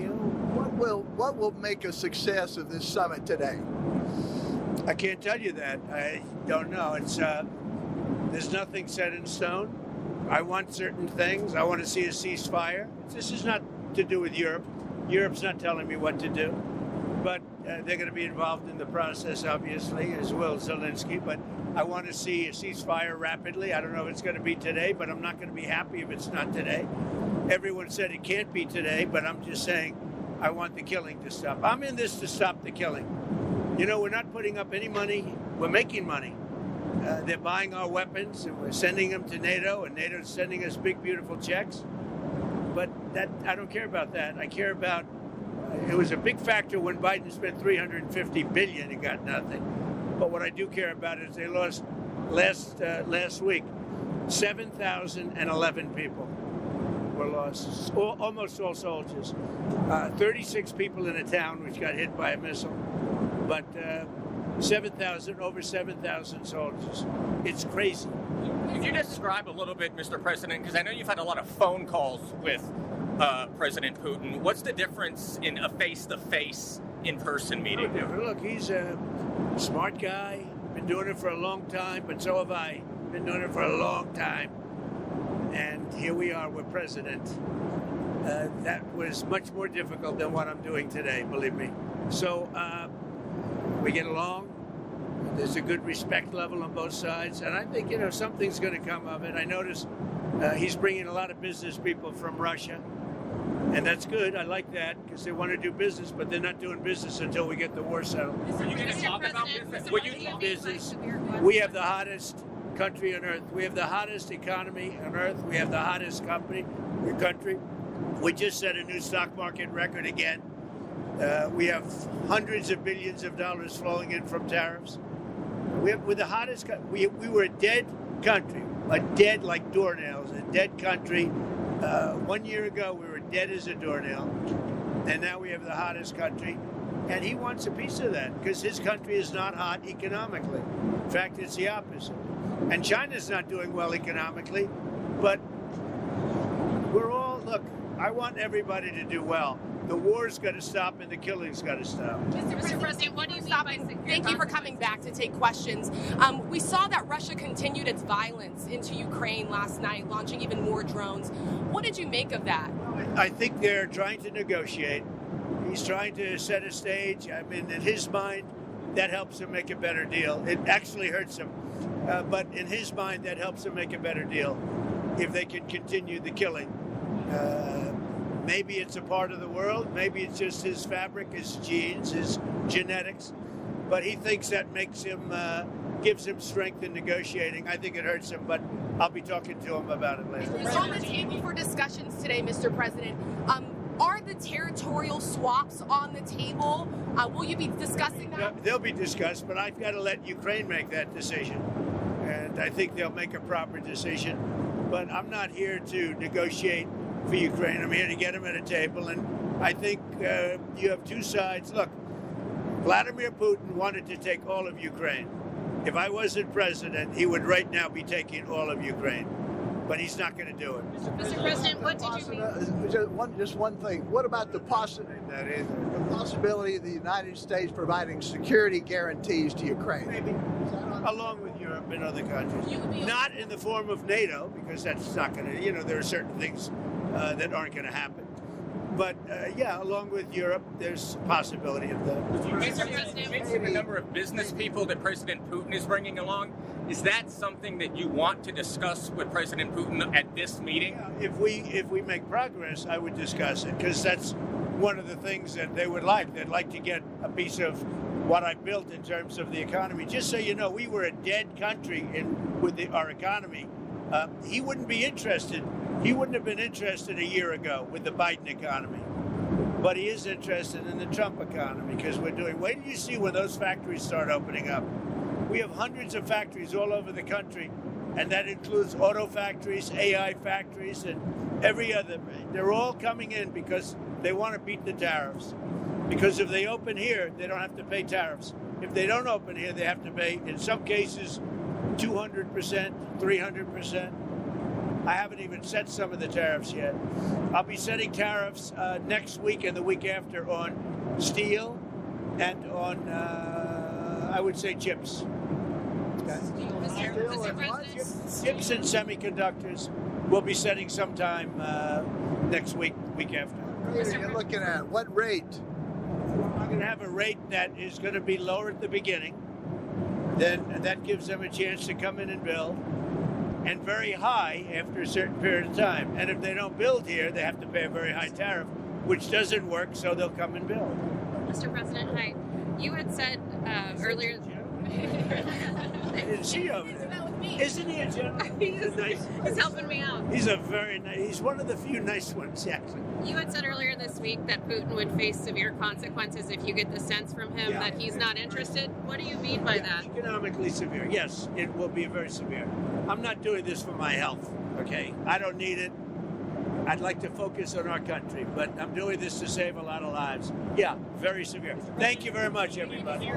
What will make a success of this summit today? I can't tell you that. I don't know. It's there's nothing set in stone. I want certain things. I want to see a ceasefire. This is not to do with Europe. Europe's not telling me what to do. But they're going to be involved in the process, obviously, as will Zelensky. But I want to see a ceasefire rapidly. I don't know if it's going to be today, but I'm not going to be happy if it's not today. Everyone said it can't be today, but I'm just saying I want the killing to stop. I'm in this to stop the killing. You know, we're not putting up any money. We're making money. They're buying our weapons, and we're sending them to NATO, and NATO's sending us big, beautiful checks. But that I don't care about that. I care about, it was a big factor when Biden spent $350 billion and got nothing. But what I do care about is they lost last week, 7,011 people were lost, almost all soldiers. 36 people in a town which got hit by a missile. But over 7,000 soldiers. It's crazy. Could you describe a little bit, Mr. President, because I know you've had a lot of phone calls with President Putin. What's the difference in a face-to-face, in-person meeting? Look, he's a smart guy, been doing it for a long time, but so have I. Been doing it for a long time. And here we are, we're president. That was much more difficult than what I'm doing today, believe me. So, we get along. There's a good respect level on both sides. And I think, something's going to come of it. I noticed he's bringing a lot of business people from Russia. And that's good. I like that because they want to do business, but they're not doing business until we get the war settled. Are you going to talk about business? We have the hottest country on earth. We have the hottest economy on earth. We have the hottest country. We just set a new stock market record again. We have hundreds of billions of dollars flowing in from tariffs. We're the hottest. We were a dead country, dead like doornails, a dead country. 1 year ago, we were dead as a doornail, and now we have the hottest country. And he wants a piece of that because his country is not hot economically. In fact, it's the opposite. And China's not doing well economically, but look, I want everybody to do well. The war's got to stop and the killing's got to stop. Mr. President, what do you stop? Thank you for coming back to take questions. We saw that Russia continued its violence into Ukraine last night, launching even more drones. What did you make of that? I think they're trying to negotiate. He's trying to set a stage. I mean, in his mind, that helps him make a better deal. It actually hurts him. But in his mind, that helps him make a better deal if they can continue the killing. Maybe it's a part of the world. Maybe it's just his fabric, his genes, his genetics. But he thinks that makes him, gives him strength in negotiating. I think it hurts him, but I'll be talking to him about it later. It's on the table for discussions today, Mr. President. Are the territorial swaps on the table? Will you be discussing that? They'll be discussed, but I've got to let Ukraine make that decision. And I think they'll make a proper decision. But I'm not here to negotiate for Ukraine. I'm here to get them at a table. And I think you have two sides. Look, Vladimir Putin wanted to take all of Ukraine. If I wasn't president, he would right now be taking all of Ukraine. But he's not going to do it. Mr. President, what did you mean? Just one thing. What about the possibility of the United States providing security guarantees to Ukraine? Maybe. Along with Europe and other countries. Not in the form of NATO, because that's not going to, there are certain things that aren't going to happen. But, along with Europe, there's a possibility of that. Mr. President, you mentioned the number of business people that President Putin is bringing along. Is that something that you want to discuss with President Putin at this meeting? Yeah, if we make progress, I would discuss it, because that's one of the things that they would like. They'd like to get a piece of what I built in terms of the economy. Just so you know, we were a dead country with our economy. He wouldn't be interested. He wouldn't have been interested a year ago with the Biden economy. But he is interested in the Trump economy because wait till you see when those factories start opening up. We have hundreds of factories all over the country, and that includes auto factories, AI factories, and every other. They're all coming in because they want to beat the tariffs. Because if they open here, they don't have to pay tariffs. If they don't open here, they have to pay, in some cases, 200%, 300%. I haven't even set some of the tariffs yet. I'll be setting tariffs next week and the week after on steel and on, I would say, chips. Okay. Mr. President. Chips and semiconductors we'll be setting sometime next week, week after. What are you looking at? What rate? I'm going to have a rate that is going to be lower at the beginning. Then that gives them a chance to come in and build, and very high after a certain period of time. And if they don't build here, they have to pay a very high tariff, which doesn't work, so they'll come and build. Mr. President, hi. You had said earlier. I didn't see you over there. Isn't he a general? He's helping me out. He's a very nice. He's one of the few nice ones, actually. You had said earlier this week that Putin would face severe consequences if you get the sense from him that he's not interested. What do you mean by that? Economically severe. Yes, it will be very severe. I'm not doing this for my health, okay? I don't need it. I'd like to focus on our country, but I'm doing this to save a lot of lives. Yeah, very severe. Thank you very much, everybody.